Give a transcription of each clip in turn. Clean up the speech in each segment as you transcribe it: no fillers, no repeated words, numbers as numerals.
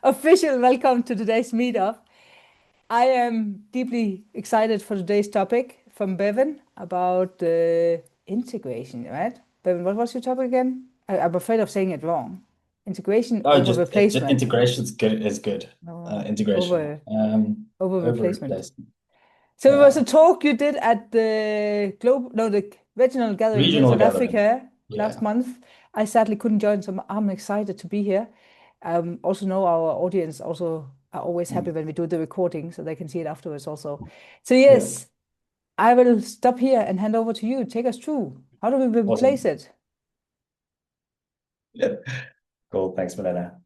Official welcome to today's meetup. I am deeply excited for today's topic from Bevan about integration, right? Bevan, what was your topic again? I'm afraid of saying it wrong. Integration Oh, over just replacement. integration's good is good. No, Integration. over Over replacement. replacement. So it was Yeah. a talk you did at the regional gathering here in Regional South gathering. Africa last Yeah. month. I sadly couldn't join, so I'm excited to be here. Also know our audience also are always happy Mm. when we do the recording, so they can see it afterwards also. So Yeah. yes, I will stop here and hand over to you. Take us through. How do we replace Awesome. it? Yeah. Cool. Thanks, Milena.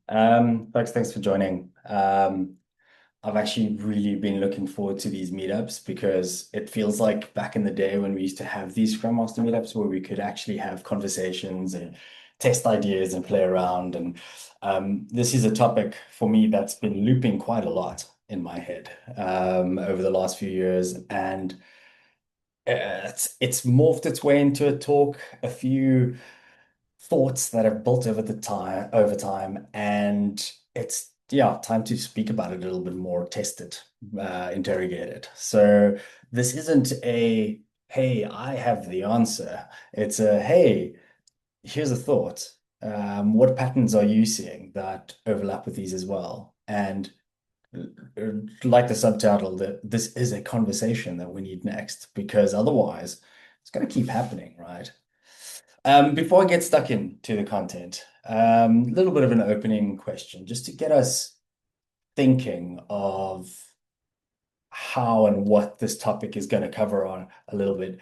Thanks for joining. I've actually really been looking forward to these meetups because it feels like back in the day when we used to have these Scrum Master meetups where we could actually have conversations and test ideas and play around. And this is a topic for me that's been looping quite a lot in my head over the last few years. And it's morphed its way into a talk, a few thoughts that have built over time, and it's time to speak about it a little bit more, test it, interrogate it. So this isn't a hey, I have the answer. It's a hey, here's a thought. What patterns are you seeing that overlap with these as well? And like the subtitle, that this is a conversation that we need next, because otherwise it's going to keep happening, right? Before I get stuck into the content, a little bit of an opening question, just to get us thinking of how and what this topic is going to cover on a little bit.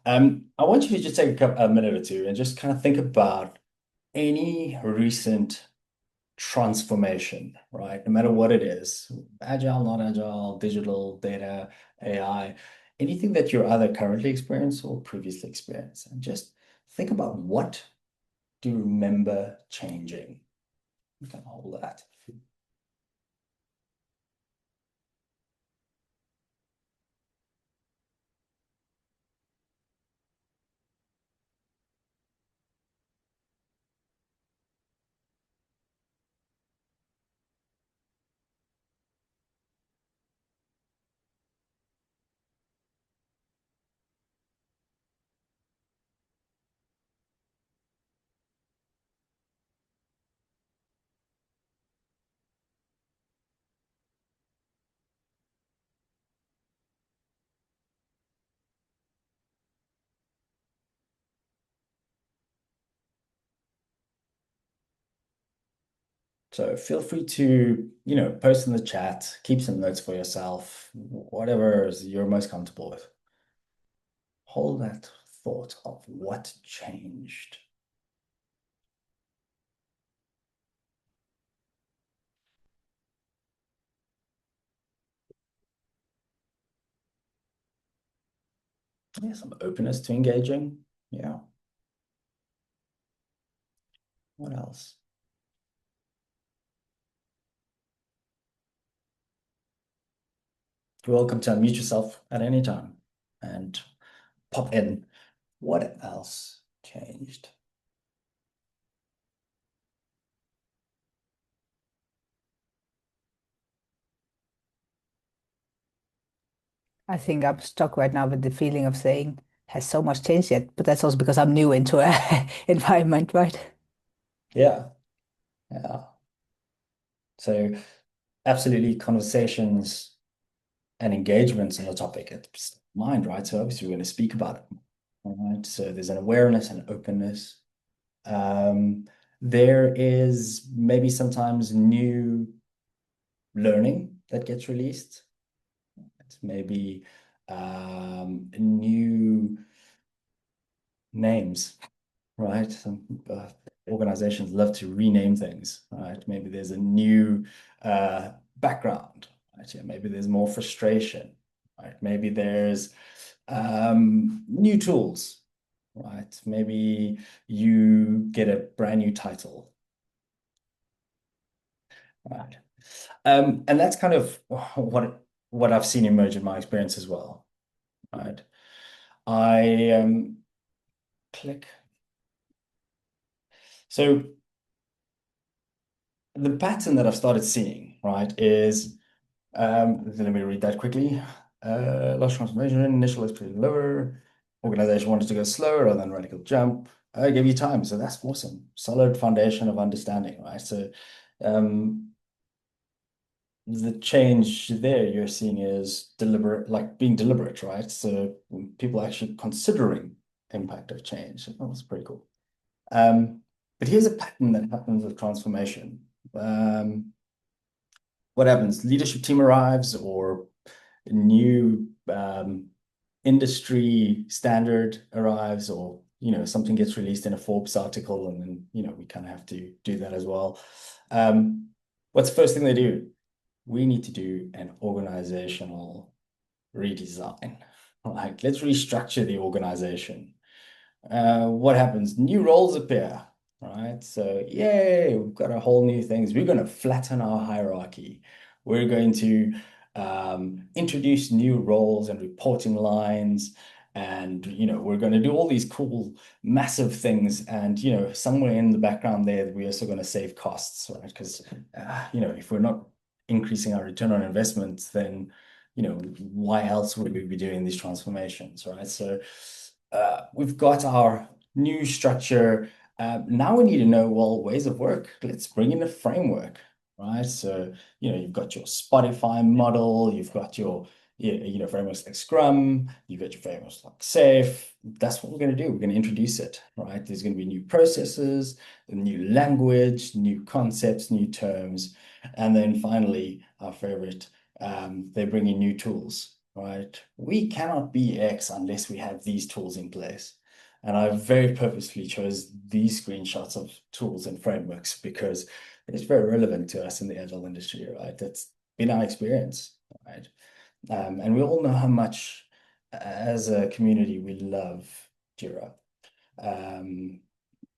I want you to just take a minute or two and just kind of think about any recent transformation, right? No matter what it is, agile, not agile, digital, data, AI, anything that you're either currently experienced or previously experienced, and just think about what do you remember changing? You can hold that. So feel free to, post in the chat, keep some notes for yourself, whatever you're most comfortable with. Hold that thought of what changed. Yeah, some openness to engaging. Yeah. What else? You're welcome to unmute yourself at any time and pop in. What else changed? I think I'm stuck right now with the feeling of saying has so much changed yet, but that's also because I'm new into a environment, right? Yeah. Yeah. So absolutely conversations and engagements on the topic. It's mind, right? So obviously we're going to speak about it. All right. So there's an awareness and openness. Um, there is maybe sometimes new learning that gets released. It's maybe new names, right? Some organizations love to rename things, right? Maybe there's a new background, right? Yeah, maybe there's more frustration, right? Maybe there's new tools, right? Maybe you get a brand new title, right? And that's kind of what I've seen emerge in my experience as well, right? I click. So the pattern that I've started seeing, right, is let me read that quickly. Large transformation, initial expectation lower, organization wanted to go slower rather than radical jump. I gave you time, so that's awesome. Solid foundation of understanding, right? So the change there you're seeing is deliberate, like being deliberate, right? So people actually considering impact of change. That was pretty cool. But here's a pattern that happens with transformation. What happens? Leadership team arrives, or a new industry standard arrives, or something gets released in a Forbes article, and then we kind of have to do that as well. What's the first thing they do? We need to do an organizational redesign. Like, let's restructure the organization. What happens? New roles appear, right? So, yay, we've got a whole new things. We're going to flatten our hierarchy. We're going to introduce new roles and reporting lines. And, we're going to do all these cool, massive things. And, somewhere in the background there, we're also going to save costs, right? Because, if we're not increasing our return on investment, then, why else would we be doing these transformations, right? So, we've got our new structure. Now we need to know, well, ways of work. Let's bring in a framework, right? So, you've got your Spotify model, you've got your, frameworks like Scrum, you've got your frameworks like Safe. That's what we're going to do. We're going to introduce it, right? There's going to be new processes, a new language, new concepts, new terms. And then finally, our favorite, they bring in new tools, right? We cannot be X unless we have these tools in place. And I very purposefully chose these screenshots of tools and frameworks because it's very relevant to us in the Agile industry, right? That's been our experience, right? And we all know how much, as a community, we love Jira. I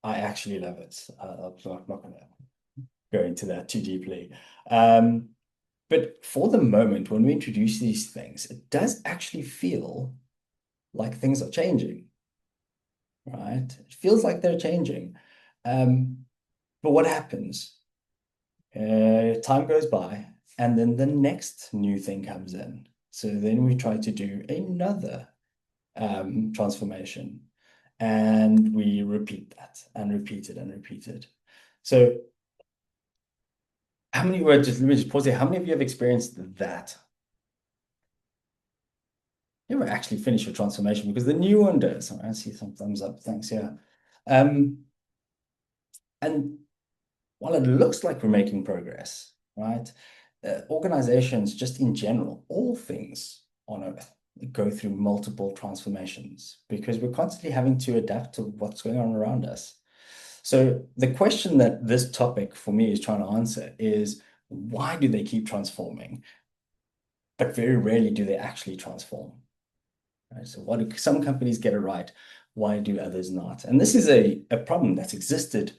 actually love it. I'm not going to go into that too deeply. But for the moment, when we introduce these things, it does actually feel like things are changing, right? It feels like they're changing. But what happens? Time goes by, and then the next new thing comes in. So then we try to do another transformation, and we repeat that and repeat it and repeat it. So how many words, let me just pause here. How many of you have experienced that? You ever actually finish your transformation? Because the new one does. I see some thumbs up. Thanks. Yeah. And while it looks like we're making progress, right? Organizations, just in general, all things on Earth go through multiple transformations because we're constantly having to adapt to what's going on around us. So the question that this topic for me is trying to answer is, why do they keep transforming? But very rarely do they actually transform. Right? So why do some companies get it right? Why do others not? And this is a problem that's existed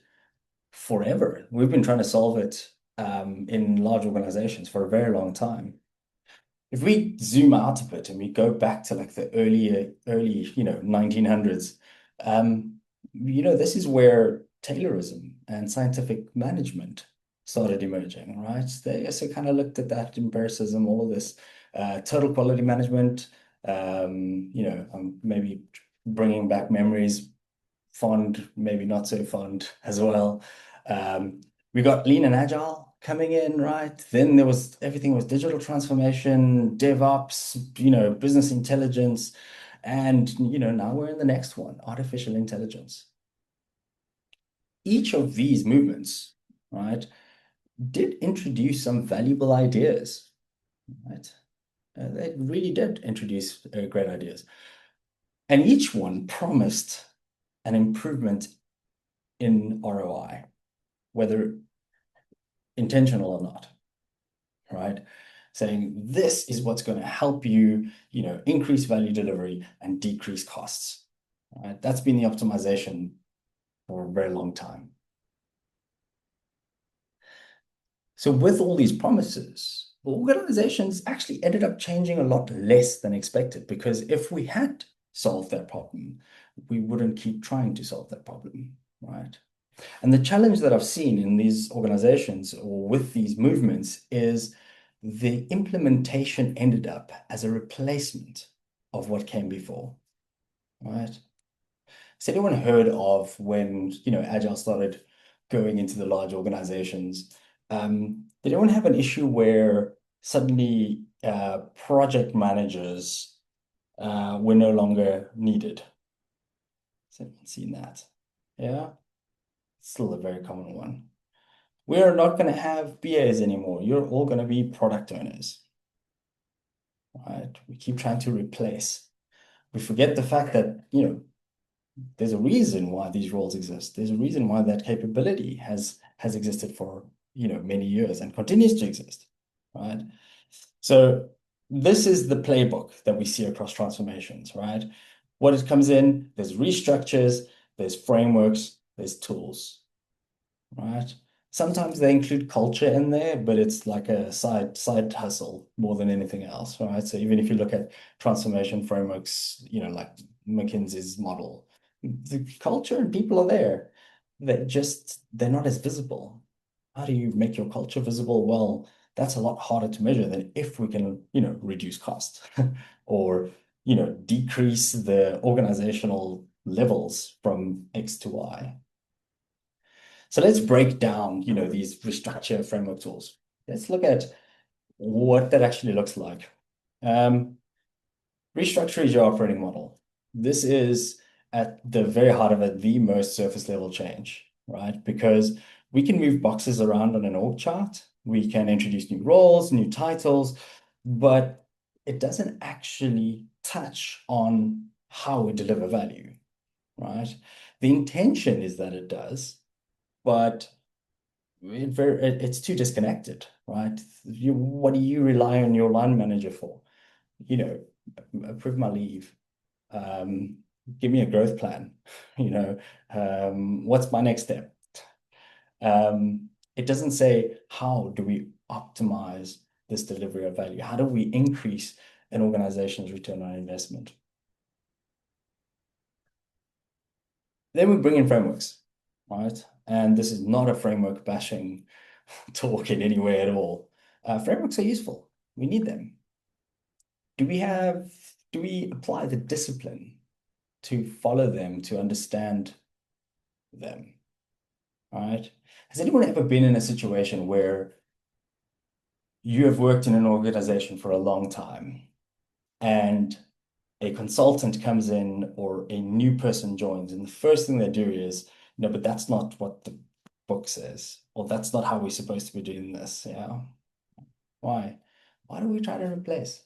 forever. We've been trying to solve it in large organizations for a very long time. If we zoom out a bit and we go back to like the early 1900s, this is where Taylorism and scientific management started emerging, right? They also kind of looked at that empiricism, all of this total quality management. I'm maybe bringing back memories, fond, maybe not so fond as well. We got lean and agile coming in, right? Then everything was digital transformation, DevOps, business intelligence, and now we're in the next one, artificial intelligence. Each of these movements, right, did introduce some valuable ideas, right? They really did introduce great ideas. And each one promised an improvement in ROI, whether intentional or not, right? Saying this is what's going to help you, increase value delivery and decrease costs, right? That's been the optimization for a very long time. So with all these promises, organizations actually ended up changing a lot less than expected, because if we had solved that problem, we wouldn't keep trying to solve that problem, right? And the challenge that I've seen in these organizations or with these movements is the implementation ended up as a replacement of what came before, right? Has anyone heard of when, Agile started going into the large organizations? Did anyone have an issue where suddenly project managers were no longer needed? Has anyone seen that? Yeah, still a very common one. We're not going to have BAs anymore. You're all going to be product owners, right? We keep trying to replace. We forget the fact that, there's a reason why these roles exist. There's a reason why that capability has existed for, many years and continues to exist, right? So this is the playbook that we see across transformations, right? What it comes in, there's restructures, there's frameworks, there's tools, right? Sometimes they include culture in there, but it's like a side hustle more than anything else, right? So even if you look at transformation frameworks, like McKinsey's model, the culture and people are there. They're not as visible. How do you make your culture visible? Well, that's a lot harder to measure than if we can, reduce cost or, decrease the organizational levels from X to Y. So let's break down, these restructure framework tools. Let's look at what that actually looks like. Restructure is your operating model. This is at the very heart of it, the most surface level change, right? Because we can move boxes around on an org chart. We can introduce new roles, new titles, but it doesn't actually touch on how we deliver value, right? The intention is that it does, but it's too disconnected, right? What do you rely on your line manager for? Approve my leave. Give me a growth plan. What's my next step? It doesn't say how do we optimize this delivery of value? How do we increase an organization's return on investment? Then we bring in frameworks, right? And this is not a framework bashing talk in any way at all. Frameworks are useful. We need them. Do we apply the discipline to follow them, to understand them, right? Has anyone ever been in a situation where you have worked in an organization for a long time and a consultant comes in or a new person joins, and the first thing they do is, no, but that's not what the book says, or that's not how we're supposed to be doing this. Yeah. Why? Why do we try to replace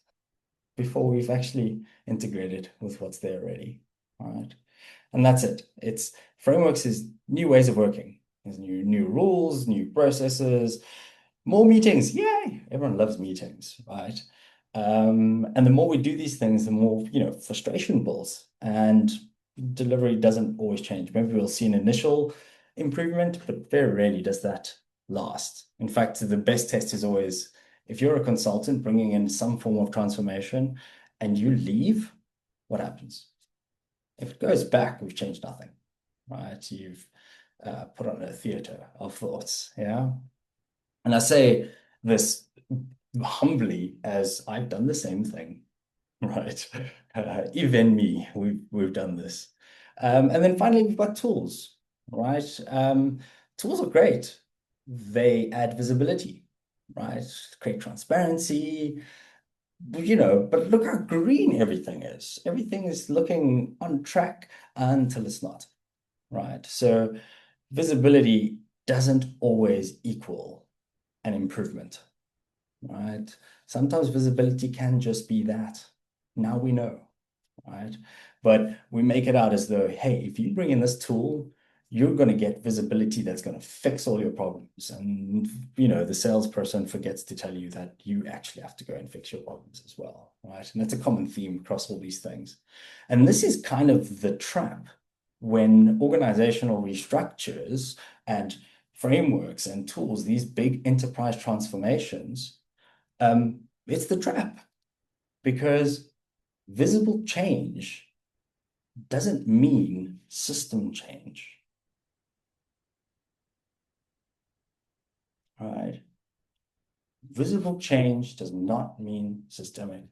before we've actually integrated with what's there already? All right. And that's it. It's frameworks is new ways of working. There's new rules, new processes, more meetings. Yay! Everyone loves meetings, right? And the more we do these things, the more, frustration builds and delivery doesn't always change. Maybe we'll see an initial improvement, but very rarely does that last. In fact, the best test is always if you're a consultant bringing in some form of transformation and you leave, what happens? If it goes back, we've changed nothing, right? You've put on a theater of thoughts, yeah? And I say this humbly as I've done the same thing, right? Even me, we've done this. And then finally, we've got tools, right? Tools are great. They add visibility, right? Create transparency, but look how green everything is. Everything is looking on track until it's not, right? So visibility doesn't always equal an improvement, right? Sometimes visibility can just be that. Now we know, right? But we make it out as though, hey, if you bring in this tool, you're going to get visibility that's going to fix all your problems. And, the salesperson forgets to tell you that you actually have to go and fix your problems as well, right? And that's a common theme across all these things. And this is kind of the trap when organizational restructures and frameworks and tools, these big enterprise transformations, it's the trap because visible change doesn't mean system change. right? Visible change does not mean systemic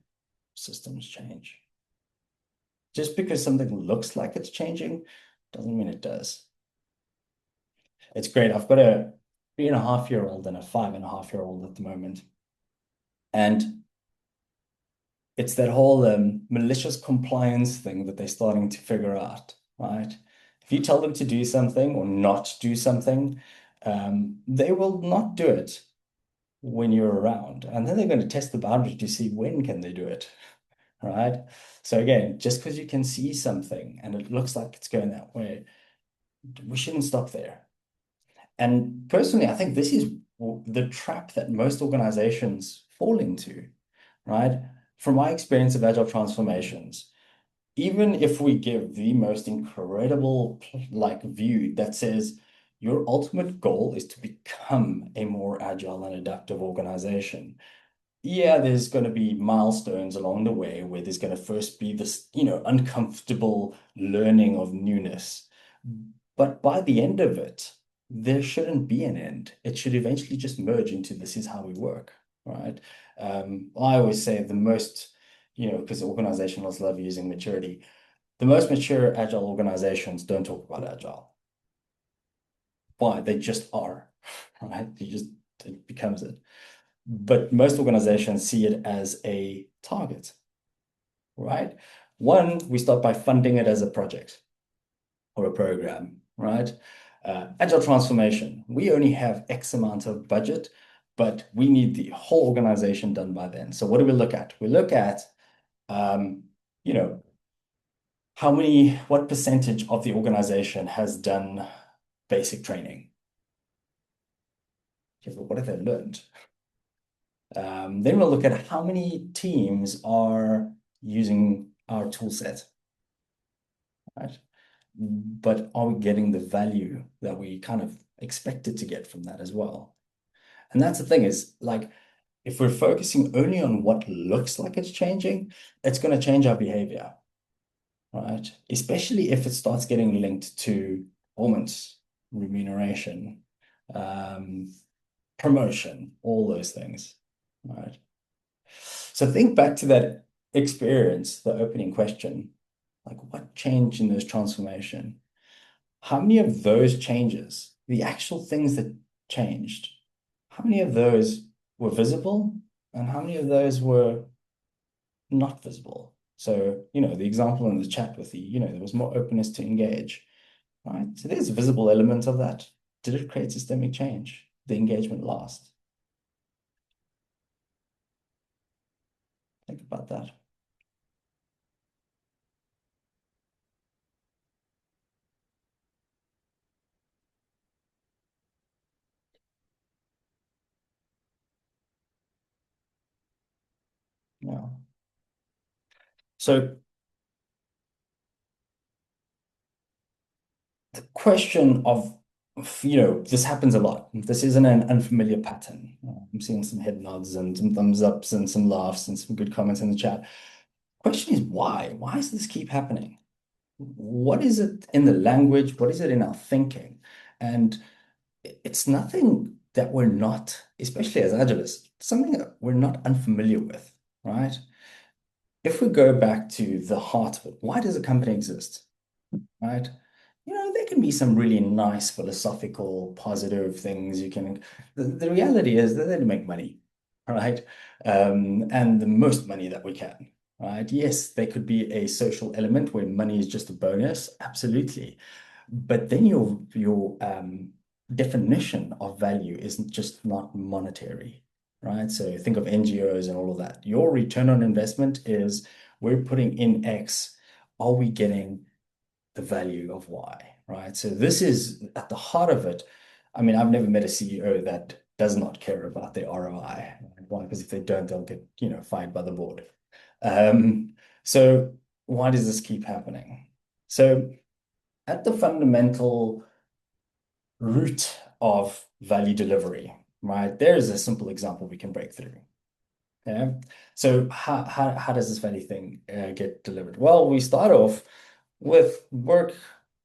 systems change. Just because something looks like it's changing doesn't mean it does. It's great. I've got a 3.5-year-old and a 5.5-year-old at the moment. And it's that whole malicious compliance thing that they're starting to figure out, right? If you tell them to do something or not do something, they will not do it when you're around. And then they're going to test the boundary to see when can they do it, right? So again, just because you can see something and it looks like it's going that way, we shouldn't stop there. And personally, I think this is the trap that most organizations fall into, right? From my experience of agile transformations, even if we give the most incredible like view that says your ultimate goal is to become a more agile and adaptive organization, yeah, there's going to be milestones along the way where there's going to first be this, uncomfortable learning of newness. But by the end of it, there shouldn't be an end. It should eventually just merge into this is how we work, right? I always say the most, because organizations love using maturity, the most mature agile organizations don't talk about agile. Why? They just are, right? It becomes it. But most organizations see it as a target, right? One, we start by funding it as a project or a program, right? Agile transformation, we only have X amount of budget, but we need the whole organization done by then. So what do we look at? We look at, you know, what percentage of the organization has done basic training? Okay, but what have they learned? Then we'll look at how many teams are using our tool set, right? But are we getting the value that we kind of expected to get from that as well? And that's the thing is like, if we're focusing only on what looks like it's changing, it's going to change our behavior, right? Especially if it starts getting linked to performance, remuneration, um, promotion, all those things, right? So think back to that experience, the opening question, like what changed in this transformation? How many of those changes, the actual things that changed, how many of those were visible and how many of those were not visible? So, the example in the chat with there was more openness to engage, right? So there's a visible element of that. Did it create systemic change? The engagement last? Think about that. Yeah. So the question of, this happens a lot. This isn't an unfamiliar pattern. I'm seeing some head nods and some thumbs ups and some laughs and some good comments in the chat. Question is why? Why does this keep happening? What is it in the language? What is it in our thinking? And it's nothing that we're not, especially as Agilists, something that we're not unfamiliar with, right? If we go back to the heart of it, why does a company exist, right? There can be some really nice philosophical, positive things you can. The reality is that they make money, right? And the most money that we can, right? Yes, there could be a social element where money is just a bonus, absolutely. But then your definition of value isn't just not monetary, right? So think of NGOs and all of that. Your return on investment is we're putting in X. Are we getting the value of Y, right? So this is at the heart of it. I mean, I've never met a CEO that does not care about their ROI. Why? Because if they don't, they'll get, fired by the board. So why does this keep happening? So at the fundamental root of value delivery, right? There is a simple example we can break through. Yeah. So how does this value thing get delivered? Well, we start off with work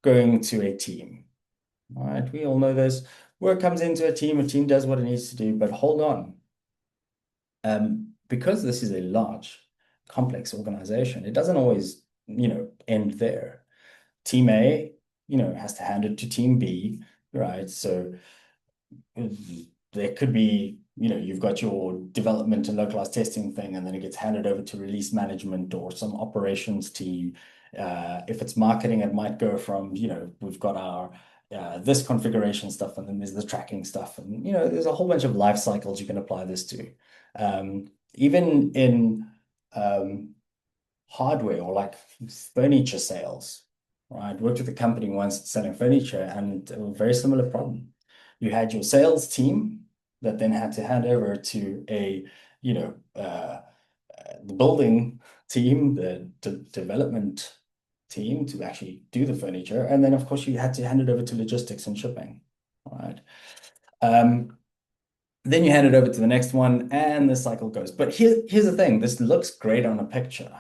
going to a team, right? We all know this. Work comes into a team does what it needs to do, but hold on. Because this is a large, complex organization, it doesn't always, end there. Team A, has to hand it to team B, right? So there could be, you've got your development and localized testing thing, and then it gets handed over to release management or some operations team. If it's marketing, it might go from, we've got our this configuration stuff, and then there's the tracking stuff, and there's a whole bunch of life cycles you can apply this to. Even in hardware or like furniture sales, right? Worked with a company once selling furniture, and a very similar problem. You had your sales team that then had to hand over to the building team, the development team to actually do the furniture. And then, of course, you had to hand it over to logistics and shipping, right? Then you hand it over to the next one, and the cycle goes. But here's the thing. This looks great on a picture.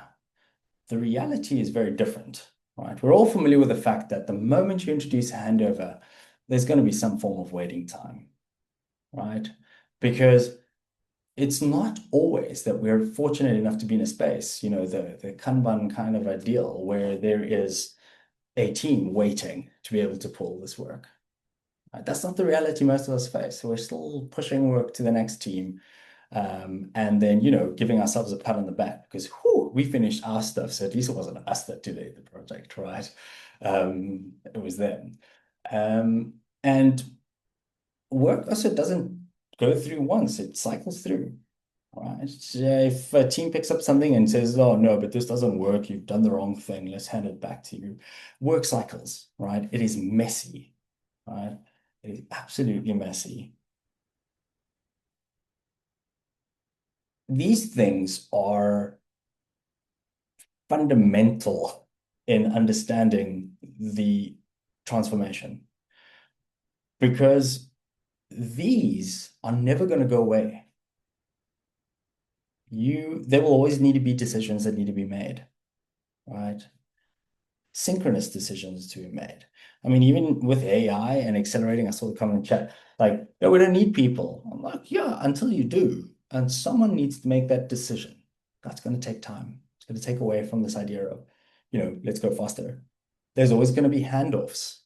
The reality is very different, right? We're all familiar with the fact that the moment you introduce a handover, there's going to be some form of waiting time, right? Because it's not always that we're fortunate enough to be in a space, the Kanban kind of a deal where there is a team waiting to be able to pull this work. Right? That's not the reality most of us face. So we're still pushing work to the next team. And then, giving ourselves a pat on the back because we finished our stuff. So at least it wasn't us that delayed the project, right? It was them. And work also doesn't go through once, it cycles through, right? If a team picks up something and says, oh, no, but this doesn't work, you've done the wrong thing, let's hand it back to you. Work cycles, right? It is messy, right? It is absolutely messy. These things are fundamental in understanding the transformation because these are never going to go away. There will always need to be decisions that need to be made, right? Synchronous decisions to be made. I mean, even with AI and accelerating, I saw the comment in chat, like, no, we don't need people. I'm like, yeah, until you do. And someone needs to make that decision. That's going to take time. It's going to take away from this idea of, let's go faster. There's always going to be handoffs,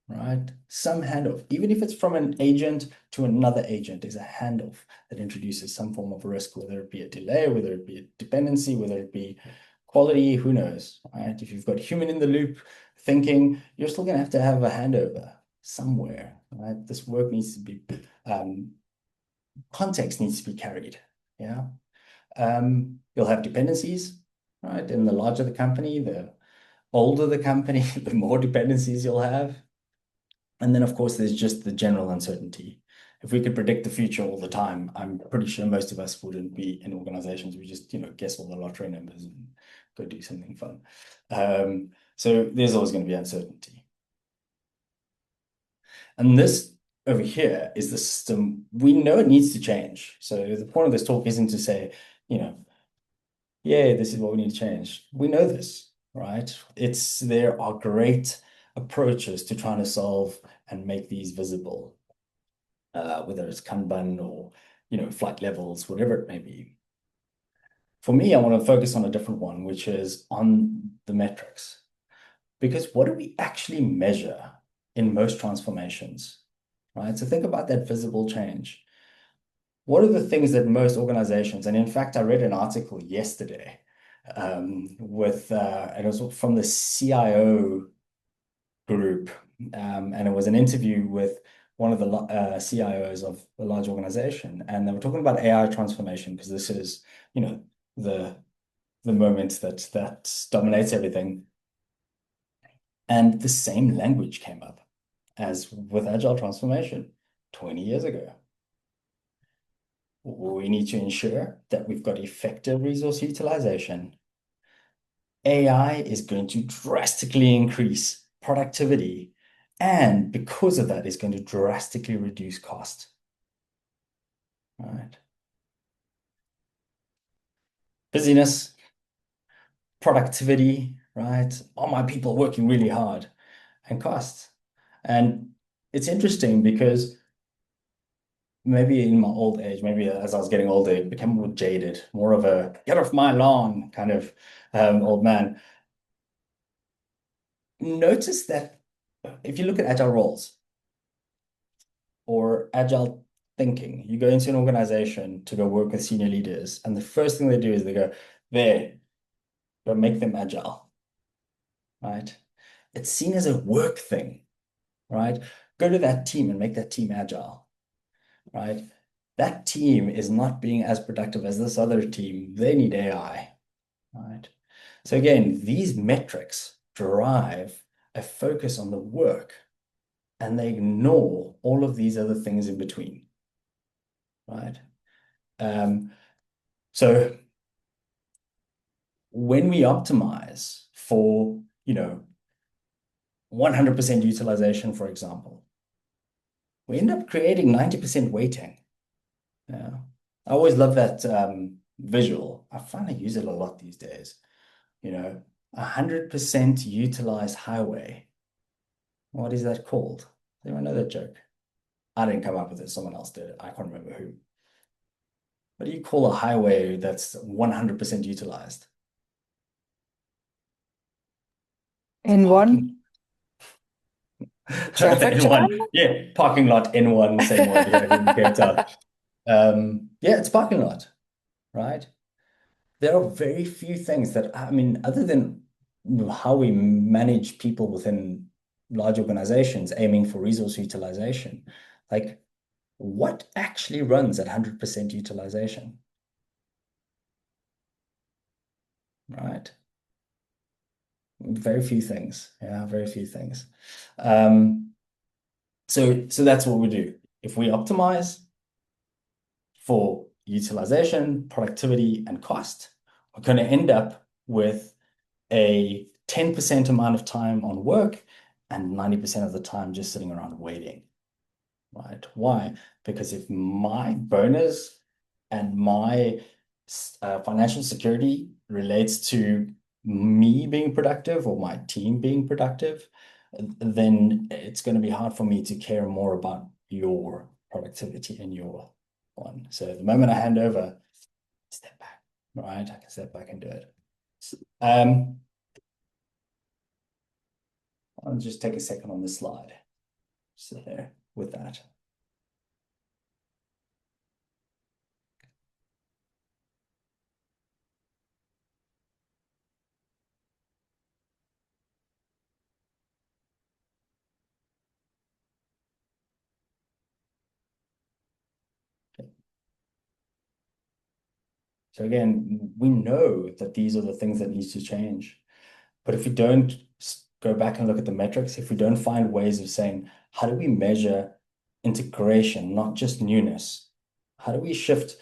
right? Some handoff, even if it's from an agent to another agent, is a handoff that introduces some form of risk, whether it be a delay, whether it be a dependency, whether it be quality, who knows, right? If you've got human in the loop thinking, you're still going to have a handover somewhere, right? This work needs to be, context needs to be carried, yeah? You'll have dependencies, right? And the larger the company, the older the company, the more dependencies you'll have. And then, of course, there's just the general uncertainty. If we could predict the future all the time, I'm pretty sure most of us wouldn't be in organizations. We just, guess all the lottery numbers and go do something fun. So there's always going to be uncertainty. And this over here is the system. We know it needs to change. So the point of this talk isn't to say, yeah, this is what we need to change. We know this, right? There are great approaches to trying to solve and make these visible, whether it's Kanban or, flight levels, whatever it may be. For me, I want to focus on a different one, which is on the metrics. Because what do we actually measure in most transformations, right? So think about that visible change. What are the things that most organizations, and in fact, I read an article yesterday and it was from the CIO group, and it was an interview with one of the CIOs of a large organization, and they were talking about AI transformation because this is, the moment that dominates everything. And the same language came up as with Agile transformation 20 years ago. We need to ensure that we've got effective resource utilization. AI is going to drastically increase productivity, and because of that, is going to drastically reduce cost. All right. Busyness, productivity, right? Are my people working really hard? And cost. And it's interesting because maybe in my old age, maybe as I was getting older, it became more jaded, more of a get off my lawn kind of old man. Notice that if you look at agile roles or agile thinking, you go into an organization to go work with senior leaders, and the first thing they do is they go, there, go make them agile, right? It's seen as a work thing, right? Go to that team and make that team agile, right? That team is not being as productive as this other team. They need AI, right? So again, these metrics drive a focus on the work and they ignore all of these other things in between, right? Um, so when we optimize for, 100% utilization, for example, we end up creating 90% waiting. Yeah. I always love that visual. I find I use it a lot these days. 100% utilized highway. What is that called? Does anyone know that joke? I didn't come up with it. Someone else did it. I can't remember who. What do you call a highway that's 100% utilized? It's a In parking. one traffic jam? N1. Yeah, parking lot N1, same one here in Cape Town. Yeah, it's parking lot, right? There are very few things that, I mean, other than how we manage people within large organizations aiming for resource utilization, like what actually runs at 100% utilization, right? Very few things. Yeah, very few things. Um, so that's what we do. If we optimize for utilization, productivity, and cost, we're going to end up with a 10% amount of time on work and 90% of the time just sitting around waiting, right? Why? Because if my bonus and my financial security relates to me being productive or my team being productive, then it's going to be hard for me to care more about your productivity and your one. So the moment I hand over, step back, right? I can step back and do it. Um, I'll just take a second on this slide. Sit there with that. So again, we know that these are the things that needs to change. But if we don't go back and look at the metrics, if we don't find ways of saying, how do we measure integration, not just newness? How do we shift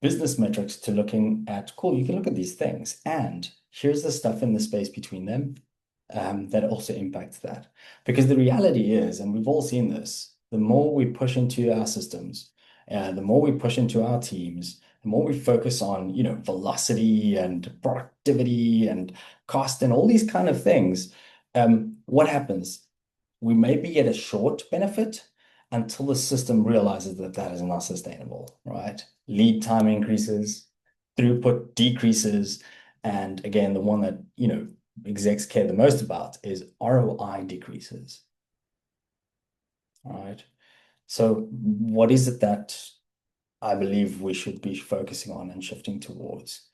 business metrics to looking at, cool, you can look at these things, and here's the stuff in the space between them that also impacts that. Because the reality is, and we've all seen this, the more we push into our systems, the more we push into our teams, the more we focus on, velocity and productivity and cost and all these kind of things, what happens? We maybe get a short benefit until the system realizes that that is not sustainable, right? Lead time increases, throughput decreases, and again, the one that, execs care the most about is ROI decreases. All right. So what is it that I believe we should be focusing on and shifting towards?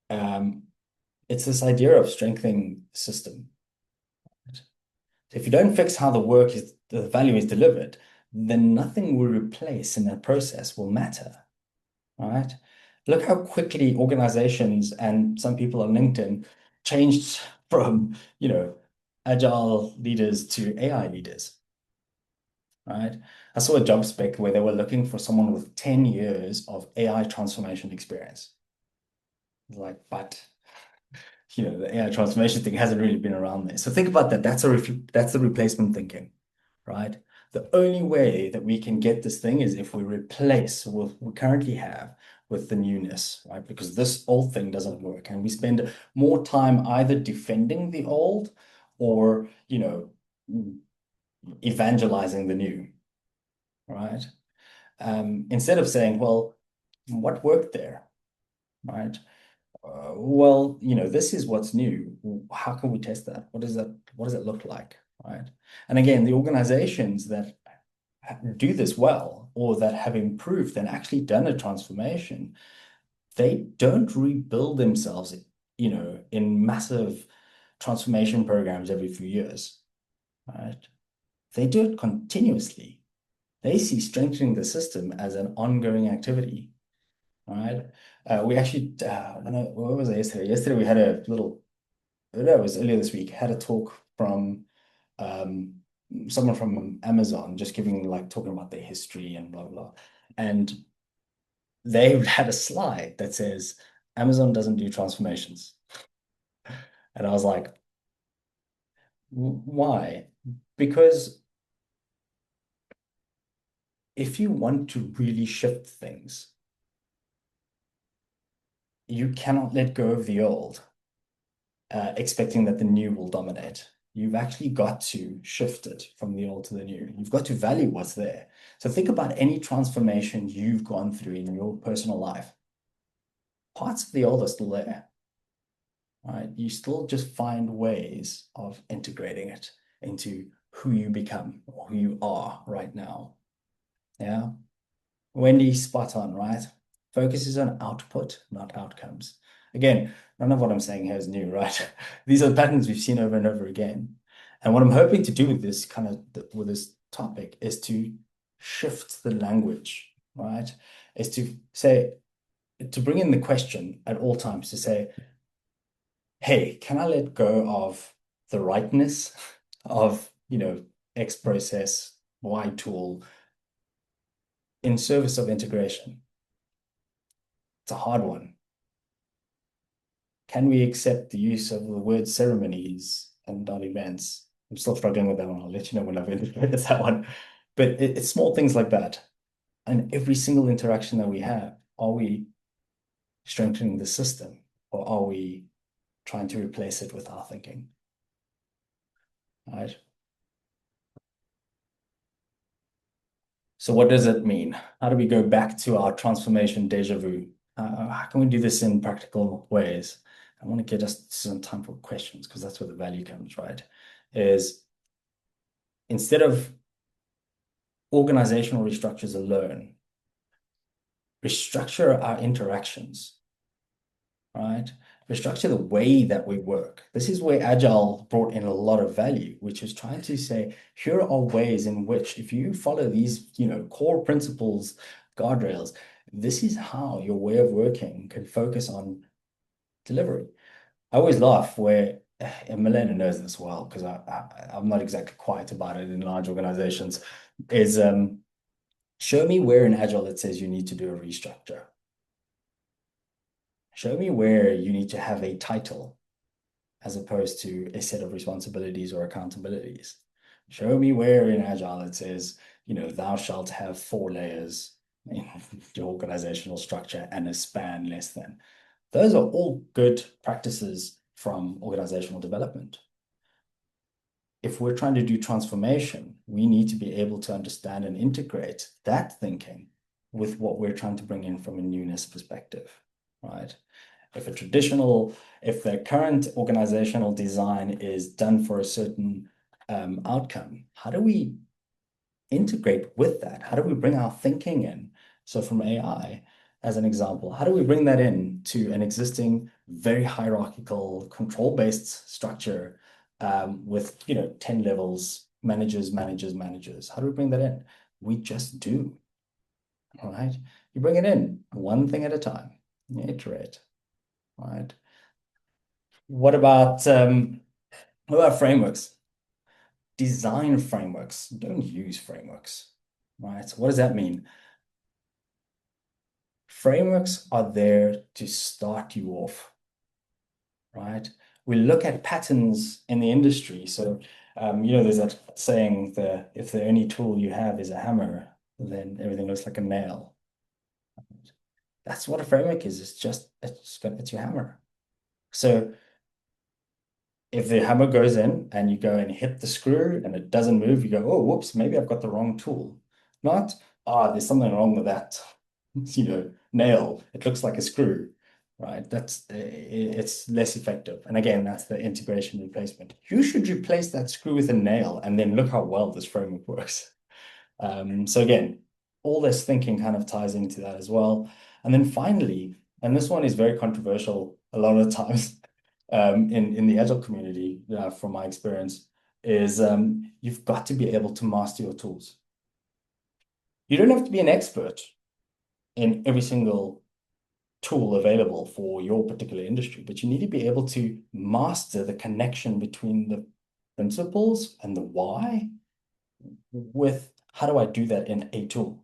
It's this idea of strengthening the system. Right? So if you don't fix how the value is delivered, then nothing we replace in that process will matter. Right? Look how quickly organizations and some people on LinkedIn changed from, agile leaders to AI leaders. Right? I saw a job spec where they were looking for someone with 10 years of AI transformation experience. Like, but the AI transformation thing hasn't really been around there. So think about that. That's the replacement thinking, right? The only way that we can get this thing is if we replace what we currently have with the newness, right? Because this old thing doesn't work, and we spend more time either defending the old or, evangelizing the new, right? Instead of saying, well, what worked there, right? Well, this is what's new. How can we test that? What does it look like, right? And again, the organizations that do this well or that have improved and actually done a transformation, they don't rebuild themselves, in massive transformation programs every few years, right? They do it continuously. They see strengthening the system as an ongoing activity, right? We actually, I don't know, what was it yesterday? Yesterday we had a little, no, it was earlier this week, had a talk from um, someone from Amazon, just giving, like, talking about their history and blah, blah. And they had a slide that says, Amazon doesn't do transformations. And I was like, why? Because if you want to really shift things, you cannot let go of the old, expecting that the new will dominate. You've actually got to shift it from the old to the new. You've got to value what's there. So think about any transformation you've gone through in your personal life. Parts of the old are still there, right? You still just find ways of integrating it into who you become or who you are right now. Yeah. Wendy's spot on, right? Focuses on output, not outcomes. Again, none of what I'm saying here is new, right? These are patterns we've seen over and over again. And what I'm hoping to do with this with this topic is to shift the language, right? Is to say, to bring in the question at all times to say, hey, can I let go of the rightness of, X process, Y tool in service of integration? It's a hard one. Can we accept the use of the word ceremonies and not events? I'm still struggling with that one. I'll let you know when I've integrated that one. But it's small things like that. And every single interaction that we have, are we strengthening the system or are we trying to replace it with our thinking? Right? So what does it mean? How do we go back to our transformation deja vu? How can we do this in practical ways? I want to get us some time for questions because that's where the value comes, right? Is instead of organizational restructures alone, restructure our interactions, right? Restructure the way that we work. This is where Agile brought in a lot of value, which is trying to say, here are ways in which if you follow these, core principles, guardrails, this is how your way of working can focus on delivery. I always laugh where, and Milena knows this well, because I'm not exactly quiet about it in large organizations, is show me where in Agile it says you need to do a restructure. Show me where you need to have a title as opposed to a set of responsibilities or accountabilities. Show me where in Agile it says, thou shalt have 4 layers in your organizational structure and a span less than. Those are all good practices from organizational development. If we're trying to do transformation, we need to be able to understand and integrate that thinking with what we're trying to bring in from a newness perspective, right? If the current organizational design is done for a certain outcome, how do we integrate with that? How do we bring our thinking in? So from AI, as an example, how do we bring that in to an existing very hierarchical control-based structure with 10 levels, managers, managers, managers? How do we bring that in? We just do, all right? You bring it in one thing at a time, you iterate, all right? What about frameworks? Design frameworks. Don't use frameworks, right? So what does that mean? Frameworks are there to start you off, right? We look at patterns in the industry. So, there's that saying that if the only tool you have is a hammer, then everything looks like a nail. That's what a framework is. It's your hammer. So if the hammer goes in and you go and hit the screw and it doesn't move, you go, oh, whoops, maybe I've got the wrong tool. Not, there's something wrong with that, nail. It looks like a screw, right? It's less effective. And again, that's the integration replacement. You should replace that screw with a nail and then look how well this framework works. So again, all this thinking kind of ties into that as well. And then finally, and this one is very controversial a lot of times in the Agile community, from my experience, is you've got to be able to master your tools. You don't have to be an expert in every single tool available for your particular industry, but you need to be able to master the connection between the principles and the why with how do I do that in a tool,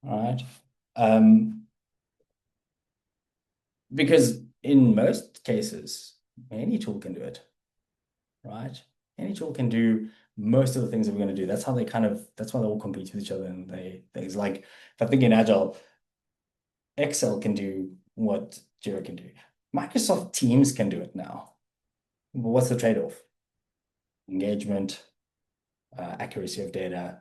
all right? Because in most cases, any tool can do it, right? Any tool can do most of the things that we're going to do. That's why they all compete with each other. And things like, if I think in Agile, Excel can do what Jira can do. Microsoft Teams can do it now. What's the trade-off? Engagement, accuracy of data,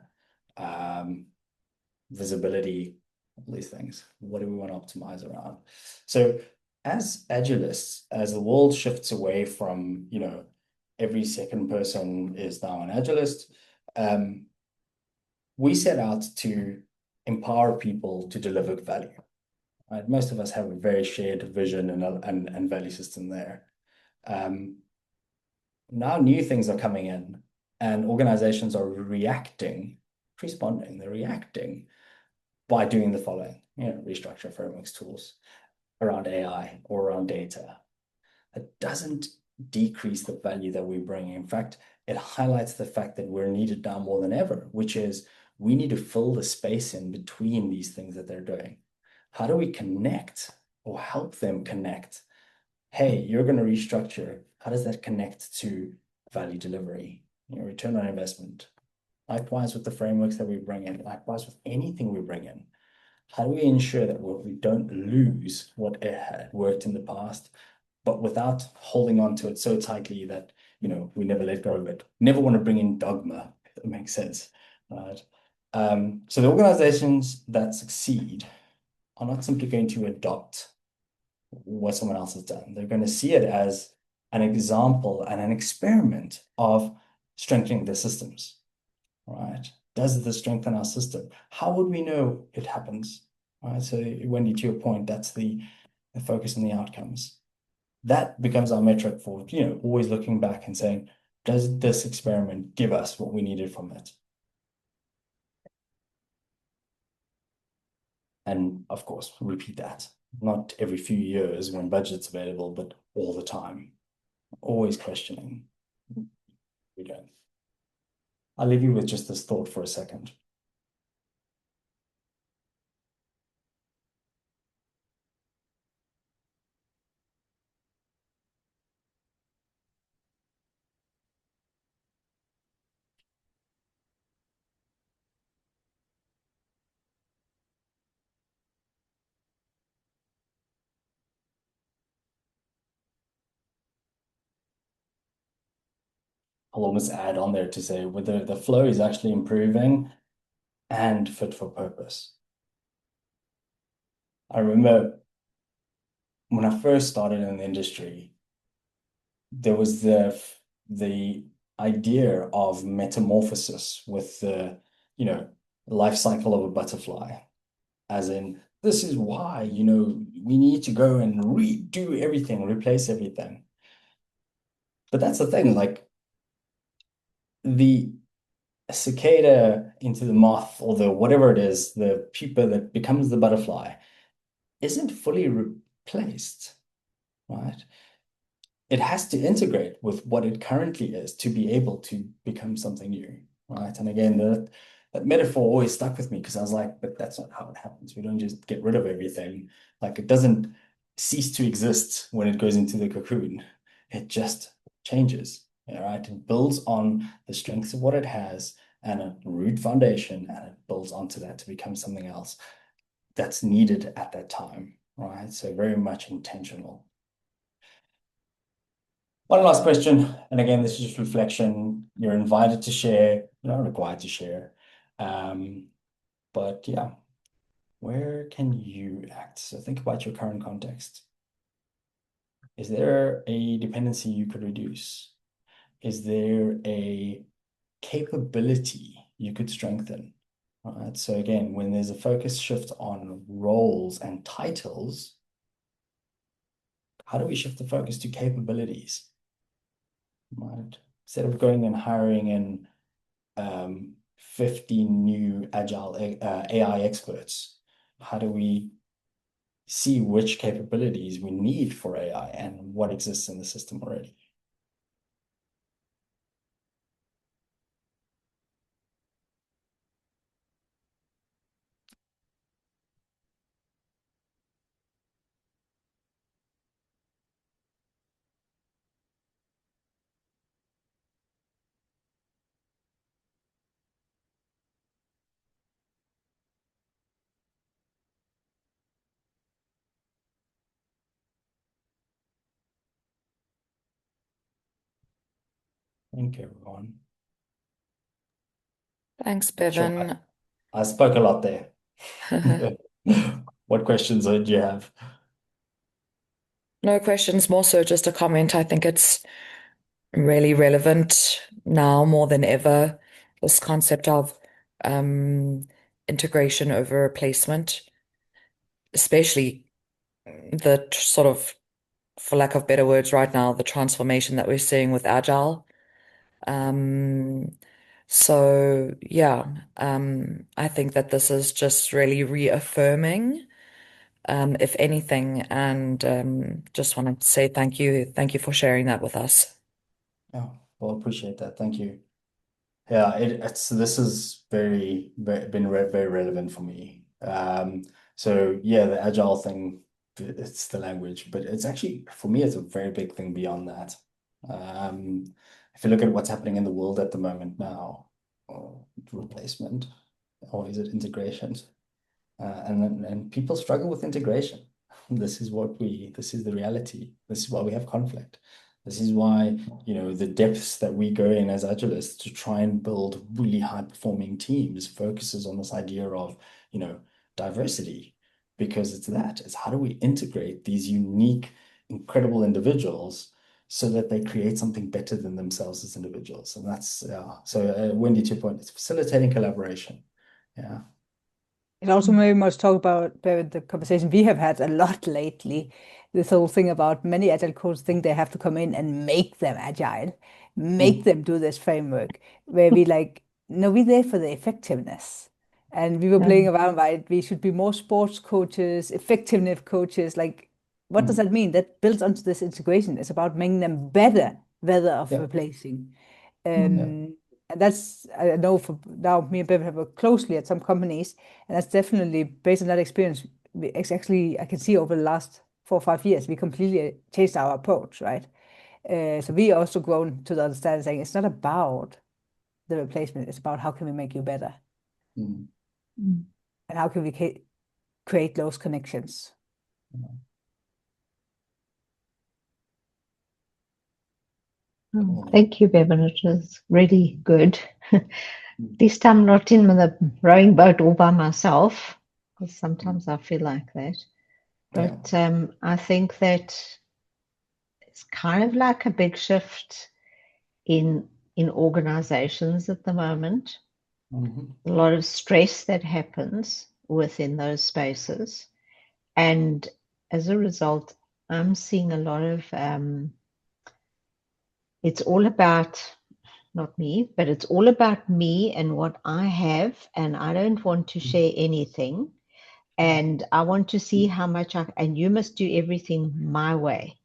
visibility, all these things. What do we want to optimize around? So as Agilists, as the world shifts away from, every second person is now an Agilist, we set out to empower people to deliver value. Right? Most of us have a very shared vision and value system there. Now new things are coming in and organizations are responding, they're reacting by doing the following, restructure frameworks, tools around AI or around data. It doesn't decrease the value that we bring. In fact, it highlights the fact that we're needed now more than ever, which is we need to fill the space in between these things that they're doing. How do we connect or help them connect? Hey, you're going to restructure. How does that connect to value delivery, return on investment? Likewise with the frameworks that we bring in, likewise with anything we bring in. How do we ensure that we don't lose what had worked in the past, but without holding on to it so tightly that, we never let go of it? Never want to bring in dogma, if that makes sense, right? So the organizations that succeed are not simply going to adopt what someone else has done. They're going to see it as an example and an experiment of strengthening their systems, right? Does this strengthen our system? How would we know it happens? Right. So Wendy, to your point, that's the focus on the outcomes. That becomes our metric for, always looking back and saying, does this experiment give us what we needed from it? And of course, repeat that. Not every few years when budget's available, but all the time. Always questioning. We don't. I'll leave you with just this thought for a second. I'll almost add on there to say whether the flow is actually improving and fit for purpose. I remember when I first started in the industry, there was the idea of metamorphosis with the, life cycle of a butterfly, as in, this is why, we need to go and redo everything, replace everything. But that's the thing, like the cicada into the moth or the whatever it is, the pupa that becomes the butterfly isn't fully replaced, right? It has to integrate with what it currently is to be able to become something new, right? And again, that metaphor always stuck with me because I was like, but that's not how it happens. We don't just get rid of everything. Like it doesn't cease to exist when it goes into the cocoon. It just changes, right? It builds on the strengths of what it has and a root foundation, and it builds onto that to become something else that's needed at that time, right? So very much intentional. One last question, and again, this is just reflection. You're invited to share, you're not required to share. Um, but yeah, where can you act? So think about your current context. Is there a dependency you could reduce? Is there a capability you could strengthen? All right. So again, when there's a focus shift on roles and titles, how do we shift the focus to capabilities? Right. Instead of going and hiring in 15 new Agile AI experts, how do we see which capabilities we need for AI and what exists in the system already? Thank you, everyone. Thanks, Sure, Bevan. I spoke a lot there. What questions do you have? No questions, more so just a comment. I think it's really relevant now more than ever, this concept of integration over replacement, especially the sort of, for lack of better words, right now, the transformation that we're seeing with Agile. Um, so yeah, I think that this is just really reaffirming, if anything, and just want to say thank you. Thank you for sharing that with us. Yeah, well, appreciate that. Thank you. Yeah, it's this is very relevant for me. So yeah, the agile thing, it's the language, but it's actually for me, it's a very big thing beyond that. Um, if you look at what's happening in the world at the moment now, replacement, or is it integration? And people struggle with integration. This is the reality. This is why we have conflict. This is why, the depths that we go in as agilists to try and build really high performing teams focuses on this idea of, diversity, because it's how do we integrate these unique, incredible individuals so that they create something better than themselves as individuals. And that's, yeah. So, Wendy, to your point, it's facilitating collaboration. Yeah. It also very much talk about the conversation we have had a lot lately. This whole thing about many agile coaches think they have to come in and make them agile, make Mm. them do this framework, where we like, no, we're there for the effectiveness. And we were playing around, right? We should be more sports coaches, effectiveness coaches. Like, what does Mm. that mean? That builds onto this integration. It's about making them better, rather of Yeah. replacing. Yeah. And that's, I know for now, me and Bevan have worked closely at some companies, and that's definitely based on that experience. It's actually, I can see over the last 4 or 5 years, we completely changed our approach, right? So we also grown to the understanding saying it's not about the replacement, it's about how can we make you better Mm. and how can we create those connections. Cool. Thank you, Bevan. It was really good. At Mm. least I'm not in the rowing boat all by myself, because sometimes I feel like that. Yeah. But I think that it's kind of like a big shift in organizations at the moment. Mhm. A lot of stress that happens within those spaces, and as a result, I'm seeing a lot of it's all about not me, but it's all about me and what I have, and I don't want to share anything. And I want to see how much and you must do everything my way.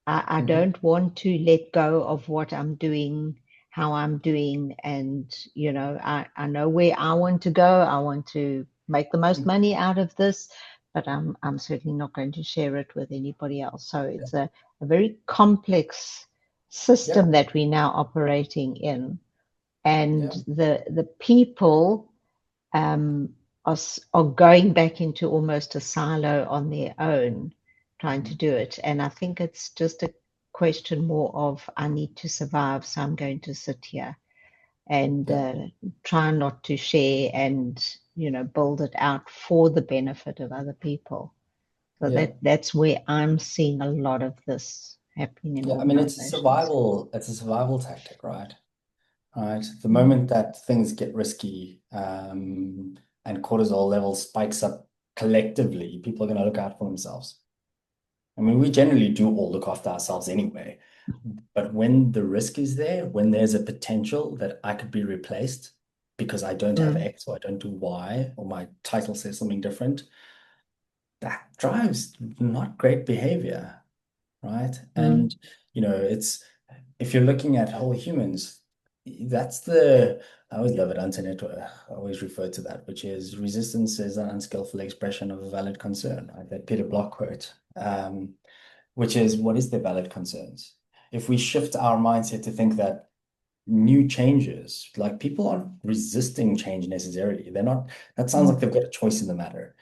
I Mhm. don't want to let go of what I'm doing, how I'm doing, and I know where I want to go. I want to make the most Mhm. money out of this, but I'm certainly not going to share it with anybody else. So it's a very complex Yeah. system that we're now operating in, and Yeah. the people um, are going back into almost a silo on their own, trying to Mhm. do it. And I think it's just a question more of, I need to survive, so I'm going to sit here and try not to share and, build it out for the benefit of other people. So that's where I'm seeing a lot of this happening in I mean, it's a organizations. survival tactic, right? Right. The moment that things get risky, and cortisol level spikes up collectively, people are going to look out for themselves. I mean, we generally do all look after ourselves anyway. But when the risk is there, when there's a potential that I could be replaced because I don't have X or I don't do Y, or my title says something different, that drives not great behavior, right? And, it's, if you're looking at whole humans, that's I always love it, internet, I always refer to that, which is resistance is an unskillful expression of a valid concern, right? That Peter Block quote, which is, what is the valid concerns? If we shift our mindset to think that new changes, like, people aren't resisting change necessarily. They're not, that sounds like they've got a choice in the matter.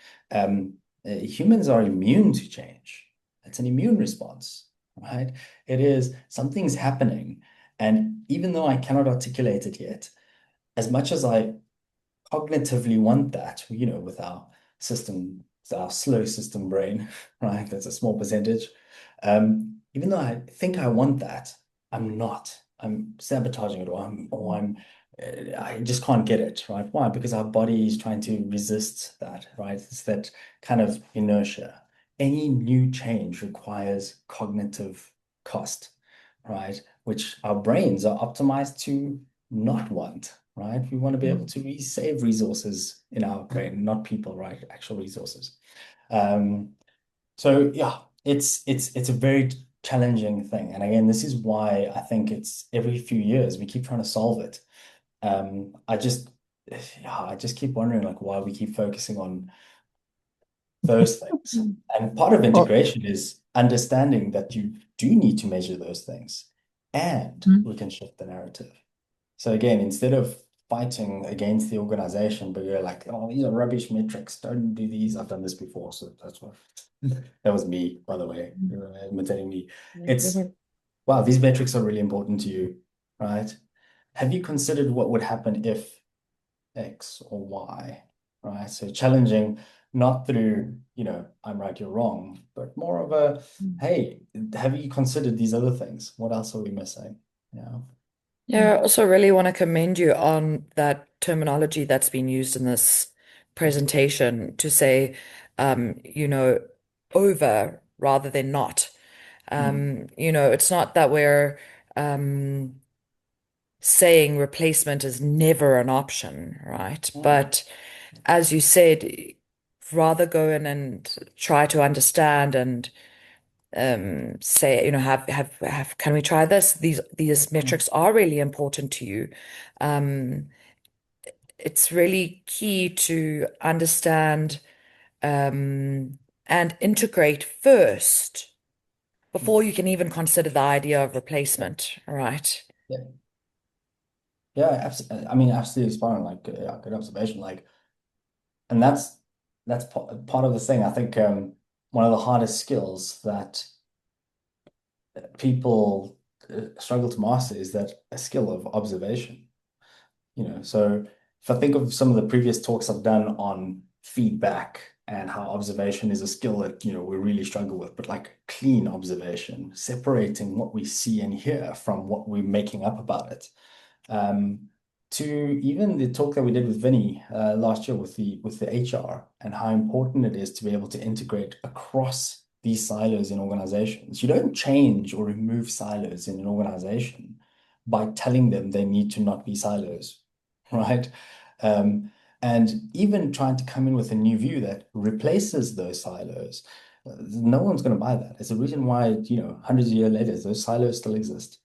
Humans are immune to change. It's an immune response, right? It is, something's happening. And even though I cannot articulate it yet, as much as I cognitively want that, with our system, our slow system brain, right? That's a small percentage. Even though I think I want that, I'm not. I'm sabotaging it, I just can't get it, right? Why? Because our body is trying to resist that, right? It's that kind of inertia. Any new change requires cognitive cost, right? Which our brains are optimized to not want, right? We want to be able to save resources in our brain, not people, right? Actual resources. So yeah, it's a very challenging thing. And again, this is why I think it's every few years we keep trying to solve it. I just keep wondering, like, why we keep focusing on those things. And part of integration is understanding that you do need to measure those things, and we can shift the narrative. So again, instead of fighting against the organization, but you're like, oh, these are rubbish metrics, don't do these. I've done this before, so that's what that was me, by the way, imitating me. It's, wow, these metrics are really important to you, right? Have you considered what would happen if X or Y, right? So challenging, not through, I'm right, you're wrong, but more of a, hey, have you considered these other things? What else are we missing? Yeah, I also really want to commend you on that terminology that's been used in this presentation to say, over rather than not. It's not that we're saying replacement is never an option, right? But as you said, rather go in and try to understand and say, can we try this? These metrics are really important to you. It's really key to understand and integrate first before you can even consider the idea of replacement, right? Yeah. Yeah, absolutely. I mean, absolutely spot on. Like, good observation. Like, and that's part of the thing. I think one of the hardest skills that people struggle to master is that a skill of observation. So if I think of some of the previous talks I've done on feedback and how observation is a skill that, we really struggle with, but like clean observation, separating what we see and hear from what we're making up about it. To even the talk that we did with Vinny last year with the HR, and how important it is to be able to integrate across these silos in organizations. You don't change or remove silos in an organization by telling them they need to not be silos, right? And even trying to come in with a new view that replaces those silos. No one's going to buy that. It's the reason why, hundreds of years later, those silos still exist,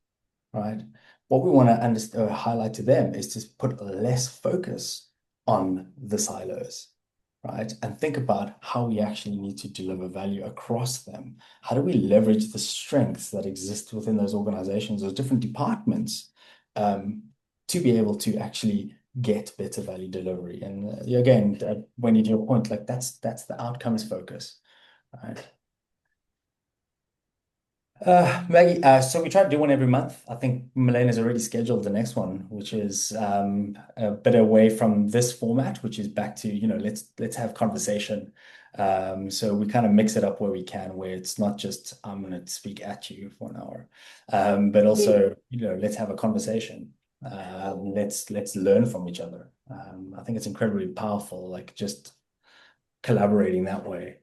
right? What we want to highlight to them is to put less focus on the silos, right? And think about how we actually need to deliver value across them. How do we leverage the strengths that exist within those organizations, those different departments, to be able to actually get better value delivery? And again, when you do your point, like that's the outcomes focus, right? Maggie, so we try to do one every month. I think Milena has already scheduled the next one, which is a bit away from this format, which is back to, let's have conversation. So we kind of mix it up where we can, where it's not just I'm going to speak at you for an hour, but also, let's have a conversation. Let's learn from each other. I think it's incredibly powerful, like just collaborating that way.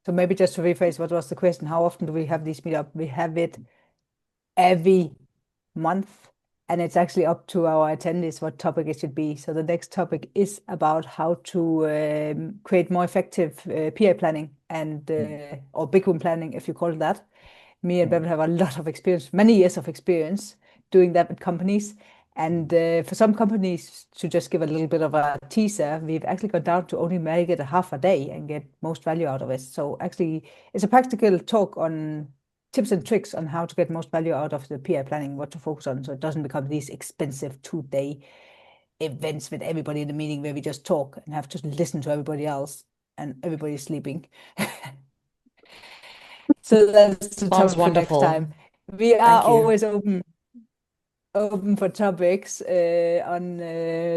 So maybe just to rephrase, what was the question? How often do we have these meetup? We have it every month, and it's actually up to our attendees what topic it should be. So the next topic is about how to create more effective PA planning and or big room planning, if you call it that. Me and Bevan have a lot of experience, many years of experience doing that with companies. And for some companies, to just give a little bit of a teaser, we've actually gone down to only make it a half a day and get most value out of it. So actually, it's a practical talk on tips and tricks on how to get most value out of the PI planning, what to focus on, so it doesn't become these expensive 2-day events with everybody in the meeting where we just talk and have to listen to everybody else and everybody's sleeping. So that's the Sounds topic for next wonderful. time. We are Thank you. always open for topics on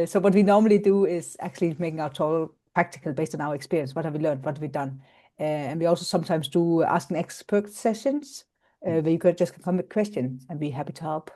so what we normally do is actually making our talk practical based on our experience. What have we learned? What have we done? And we also sometimes do ask an expert sessions where you could just come with questions and be happy to help.